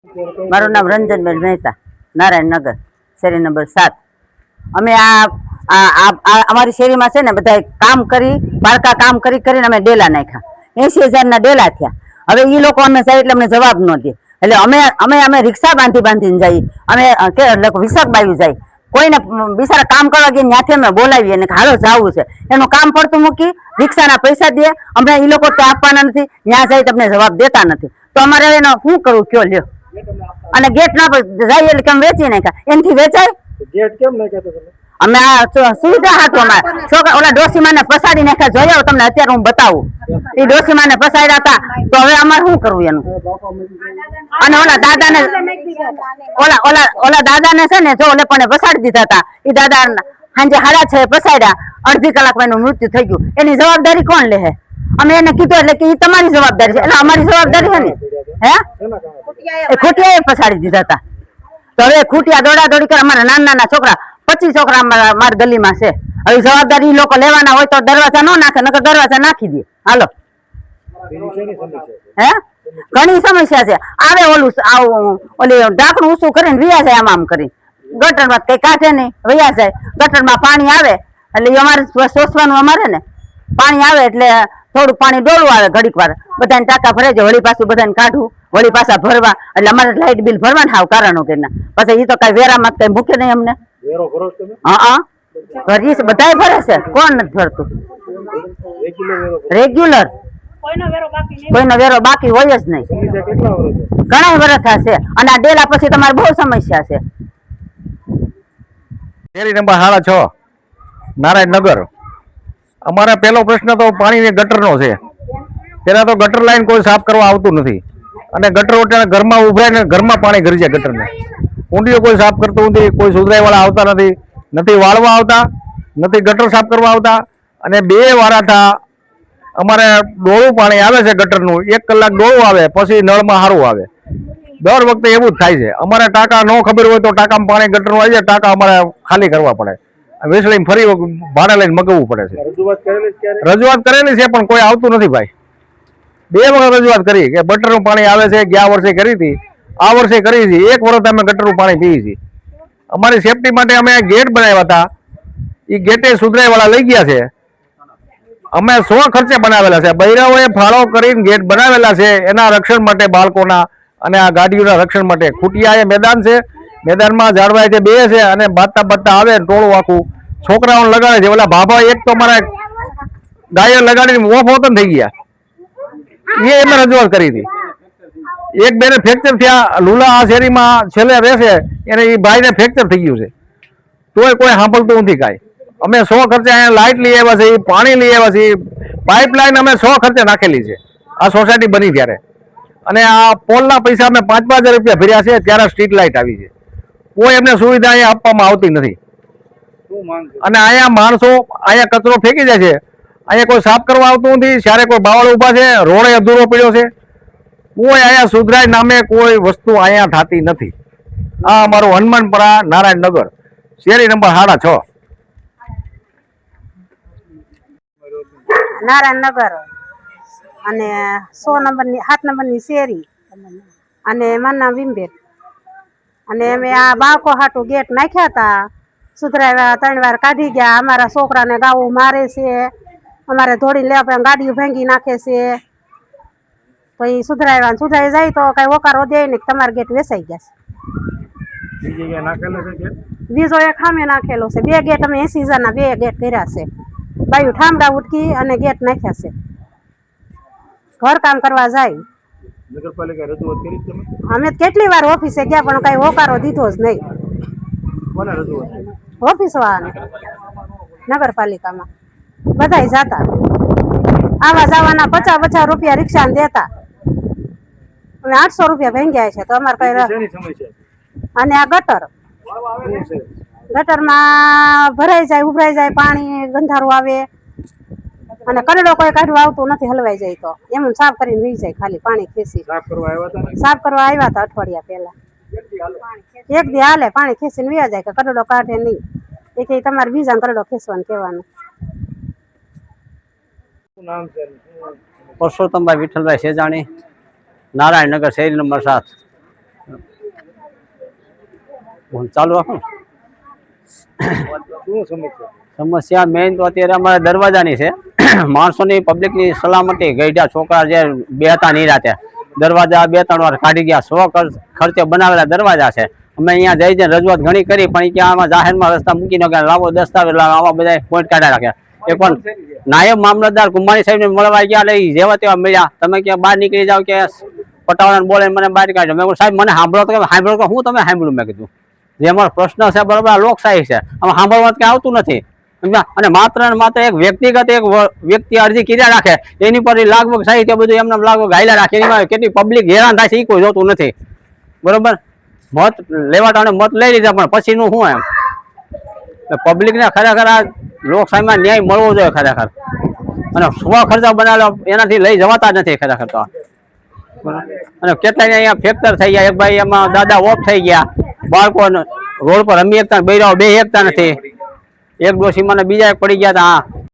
મારું નામ રંજનબેન મહેતા, નારાયણનગર, શેરી નંબર 7। અમે અમારી શેરીમાં છે ને બધા કામ કરી, બાળકા કામ કરીને અમે ડેલા નાખ્યા, 80,000 ના ડેલા થયા। હવે એ લોકો અમે જાય એટલે અમને જવાબ ન દે, એટલે અમે રિક્ષા બાંધીને જઈએ, અમે વિશાખ બાવી જાય, કોઈને બિચારા કામ કરવા ગયા ત્યાંથી અમે બોલાવીએ ને હાલો જવું છે, એનું કામ પડતું મૂકી રિક્ષાના પૈસા દે, અમને એ લોકો તો આપવાના નથી, ત્યાં જાય તમને જવાબ દેતા નથી, તો અમારે એનો શું કરવું કયો લ્યો। અને ગેટ ના જાય એટલે કેમ વેચી નાખ્યા, એનાથી વેચાય? ગેટ કેમ નાખ્યા તમે? અમે આ સુવિધા હાટું અમારે છોકરા ઓલા ડોસીમાને પસાડી નાખ્યા, જોયા તમને અત્યારે હું બતાવું, એ ડોસીમાને પસાડ્યા હતા, તો હવે અમારે શું કરવું એનું? અને ઓલા દાદાને ઓલા દાદાને છે ને જો ઓલે પણ પસાડી દીધા હતા, એ દાદા સાંજે 6:30 પસાડ્યા, અડધી કલાકમાં એનું મૃત્યુ થઈ ગયું, એની જવાબદારી કોણ લે? અમે એને કીધું એટલે કે એ તમારી જવાબદારી છે, એટલે અમારી જવાબદારી છે ને? હે એ ખૂટિયા પસાડી દીધા હતા, તો હવે ખૂટિયા દોડાદોડી કરે, અમારા નાના છોકરા 25 છોકરા મારા ગલીમાં છે, હવે જવાબદારી લોકો લેવાના હોય તો દરવાજા ન નાખે, નકર દરવાજા નાખી દે, હાલો। હે ઘણી સમસ્યા છે, આવે ઓલી ઢાંકણું ઊંચું કરીને વયા જાય, આમ કરી ગટરમાં કઈ કાઢે નહીં, વયા જાય, ગટરમાં પાણી આવે એટલે અમારે સોસવાનું, અમારે ને પાણી આવે એટલે થોડું પાણી ડોળું આવે, ઘડીક વાર બધાને ટાંકા ભરાઈ જાય, વળી પાછું બધાને કાઢવું, વળી પાછા ભરવા, એટલે અમારે લાઇટ બિલ ભરવાના હાવ કારણો કે ના, પછી એ તો કઈ વેરામાં કઈ મૂકે નહીં અમને। હા ભરીએ છે, બધા ભરે છે, કોણ નથી ભરતું? રેગ્યુલર, કોઈનો વેરો બાકી હોય જ નહીં, ઘણા વર્ષ થશે, અને આ ડેલા પછી તમારે બહુ સમસ્યા છે। શેરી નંબર 6, નારાયણનગર। અમારા પહેલો પ્રશ્ન તો પાણીની ગટરનો છે। પેલા તો ગટર લાઈન કોઈ સાફ કરવા આવતું નથી, અને ગટર ઓટાને ઘરમાં ઉભરાય ને ઘરમાં પાણી ઘરી જાય ગટરને, ઊંડીઓ કોઈ સાફ કરતું નથી, કોઈ સુધરાઈ વાળા આવતા નથી, નથી વાળવા આવતા, નથી ગટર સાફ કરવા આવતા, અને 2 વારાથી અમારે ડોળું પાણી આવે છે ગટરનું, 1 કલાક ડોળું આવે, પછી નળમાં સારું આવે, દર વખતે એવું જ થાય છે। અમારે ટાંકા ન ખબર હોય તો ટાંકામાં પાણી ગટરનું આવી જાય, ટાંકા અમારે ખાલી કરવા પડે, વેસળીને ફરી ભાડા લઈને મગાવવું પડે છે। રજૂઆત કરેલી છે પણ કોઈ આવતું નથી ભાઈ, 2 વખત રજૂઆત કરી કે ગટરનું પાણી આવે છે, ગયા વર્ષે કરી હતી, આ વર્ષે કરી હતી, 1 વર્ષ અમે ગટરનું પાણી પીએ છીએ। અમારી સેફટી માટે અમે ગેટ બનાવ્યા હતા, એ ગેટે સુધરાઈ વાળા લઈ ગયા છે, અમે 100 ખર્ચે બનાવેલા છે, બૈરાઓએ ફાળો કરીને ગેટ બનાવેલા છે, એના રક્ષણ માટે બાળકોના અને આ ગાડીઓના રક્ષણ માટે। ખૂટિયા એ મેદાન છે, મેદાનમાં ઝાડવાય છે 2 છે, અને બાંધતા આવે ટોળું આખું છોકરાઓને લગાડે છે, ઓલા ભાભા એક તો અમારા ગાયો લગાડીને ઓફ થઈ ગયા, એ અમે રજૂઆત કરી હતી। એક બેને ફ્રેક્ચર થયા, લુલા આ શેરીમાં છેલ્લે રહેશે, એને એ ભાઈને ફ્રેક્ચર થઈ ગયું છે, તોય કોઈ સાંભળતું નથી કાંઈ। અમે 100 ખર્ચે અહીંયા લાઇટ લઈ આવ્યા છે, પાણી લઈ આવ્યા છે, પાઇપલાઇન અમે 100 ખર્ચે નાખેલી છે આ સોસાયટી બની ત્યારે, અને આ પોલના પૈસા અમે 5,000 રૂપિયા ભર્યા છે, ત્યારે સ્ટ્રીટ લાઇટ આવી છે, કોઈ એમને સુવિધા અહીંયા આપવામાં આવતી નથી। અને અહીંયા માણસો અહીંયા કચરો ફેંકી જાય છે, અહીંયા કોઈ સાફ કરવા આવતું નથી, જ્યારે કોઈ બાવળ ઊભા છે, રોડે અધૂરો પડ્યો છે, કોઈ અહીંયા સુધરાય નામે કોઈ વસ્તુ અહીંયા થતી નથી। આ અમારું હનુમાનપરા, નારાયણનગર, શેરી નંબર 6:30। નારાયણનગર અને 7 નંબરની શેરી, અને મારું નામ વિમબેન, અને અમે આ બાળકો હાટું ગેટ નાખ્યા હતા, સુધરાવ્યા, 3 વાર કાઢી ગયા, અમારા છોકરાને ગાવું મારે છે, અમારે ધોડી લેવા ગાડીઓ ભાંગી નાખે છે, તો એ સુધરાઈ જાય તો કઈ હોકારો દે ને તમારા ગેટ વેચાઈ ગયા છે। બીજો એક સામે નાખેલો છે, 2 ગેટ અમે 80,000 ના 2 ગેટ કર્યા છે, બાયું ઠામડા ઉટકી અને ગેટ નાખ્યા છે। ઘર કામ કરવા જાય, નગરપાલિકા રજૂઆત કરી તમે? અમે કેટલી વાર ઓફિસે ગયા પણ કઈ હોકારો દીધો જ નહીં। કોને રજૂઆત? ઓફિસ વાળાને, નગરપાલિકામાં બધાય જાતા, આવા જવાના 50 રૂપિયા રિક્ષાને દેતા, અમે 800 રૂપિયા ભાંગ્યા છે, તો અમારે કઈ, અને આ ગટરમાં ભરાઈ જાય, ઉભરાઈ જાય, પાણી ગંધારું આવે, અને કરડો કોઈ કાઢવા આવતું નથી, હલવાઈ જાય તો એમ સાફ કરીને વી જાય, ખાલી પાણી ખેંચી સાફ કરવા આવ્યા હતા અઠવાડિયા પહેલા, 1 દી હાલે પાણી ખેંચીને વ્યા જાય, કે કરડો કાઢે નહીં, એ કે તમારે બીજા કરડો ખેંચવાનું કહેવાનું। પરસોત્તમભાઈ વિઠ્ઠલભાઈ સેજાણી, નારાયણનગર, શેરી નંબર 7। ચાલુ રાખો. સમસ્યા મેઇન તો અત્યારે અમારે દરવાજાની છે. માણસોની પબ્લિકની સલામતી ગઈઢા છોકરા જે બે હતા નિરાતે દરવાજા 2-3 વાર કાઢી ગયા. 100 ખર્ચે બનાવેલા દરવાજા છે. અમે અહીંયા જઈ જઈને રજૂઆત ઘણી કરી પણ ત્યાં આમાં જાહેરમાં રસ્તા મૂકી નાખ્યા. લાવો દસ્તાવેજ લાવો આવા બધા પોઈન્ટ કાઢ્યા રાખ્યા. એ પણ નાયબ મામલતદાર કુંભાણી સાહેબને મળવા ગયા લઈ જેવા તેવા મળ્યા. તમે ક્યાં બહાર નીકળી જાવ કે પટાવાળાને બોલે મને બહાર કાઢ્યો. મેં સાહેબ મને સાંભળો તો સાંભળો તો હું તમે સાંભળ્યું. મેં કીધું જે અમારો પ્રશ્ન છે બરાબર આ લોકશાહી છે આમાં સાંભળવા કઈ આવતું નથી. અને માત્ર ને માત્ર એક વ્યક્તિગત એક વ્યક્તિ અરજી કર્યા રાખે એની પર લાગવગ સાહિત્ય બધું એમને લાગવગ હાલ્યા રાખે. એની કેટલી પબ્લિક હેરાન થાય છે એ કોઈ જોતું નથી. બરોબર મત લેવાટાને મત લઈ લીધા પણ પછીનું શું એમ પબ્લિકને ખરેખર આ લોકશાહીમાં ન્યાય મળવો જોઈએ ખરેખર. અને સ્વ ખર્ચા બનાવેલો એનાથી લઈ જવાતા જ નથી ખરેખર તો. અને કેટલાય અહીંયા ફ્રેક્ચર થઈ ગયા. એક ભાઈ એમાં દાદા ઓફ થઈ ગયા. બાળકો રોડ પર રમી એકતા બૈરાઓ બે એકતા નથી. એક ડોશીમાં બીજા એક પડી ગયા હતા.